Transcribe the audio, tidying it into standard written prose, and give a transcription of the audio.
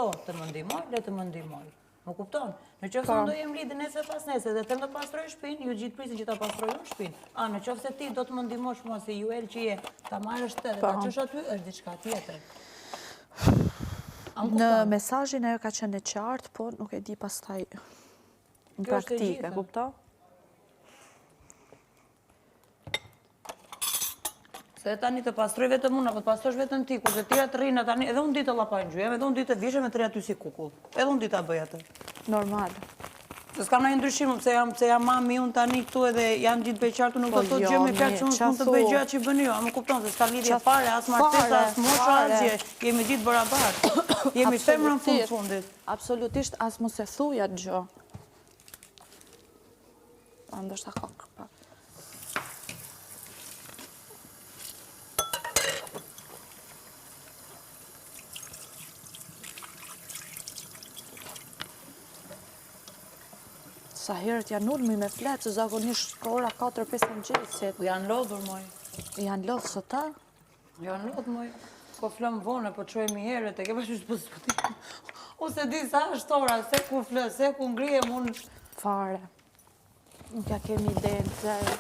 këto të më ndihmoj, le të më ndihmoj. Më kupton? Në qoftë se do jem rritë nese pas nese dhe të më pastroj shtëpinë, ju gjithë prisin që ta pastroj unë shtëpinë. Në qoftë se ti do të më ndihmosh mua si juel që je, ta marrësh të dhe ta çosh aty, është diçka tjetër. Në mesazhin ajo ka qenë e qartë, po nuk e di pastaj në praktike, kupton? Se tani të pastroj vetëm unë, apo të pastrosh vetëm ti, kurse tira të rrinë tani, edhe unë ditë të llapaj në gjyem, edhe unë ditë të vishem e të aty si kukull. Edhe unë ditë ta bëj atë. Normal. Se s'kam ndonjë ndryshim, se jam mami unë tani këtu edhe janë gjithë beqartë, nuk do të thotë gjë me fjalë që unë mund të bëj gjëra që bën ju, a më kupton se s'ka lidhje fare, as martesa, as mosha, asgjë. Jemi gjithë barabartë. Jemi femra në fundit. Absolutisht, as mos e thuaj atë gjë. Ndoshta ka kërpa. Sa herët janë ulmi me fletë, se zakonisht ora 4-5 në mëngjesit. Janë lodhur, moj. Janë lodhë sot, a? Janë lodhur, moj. Po flëm vonë, po çojmë herët, e ke pasur të spotim. Ose di sa është ora, se ku flë, se ku ngrihem unë. Fare. Nuk ja kemi idenë, zero.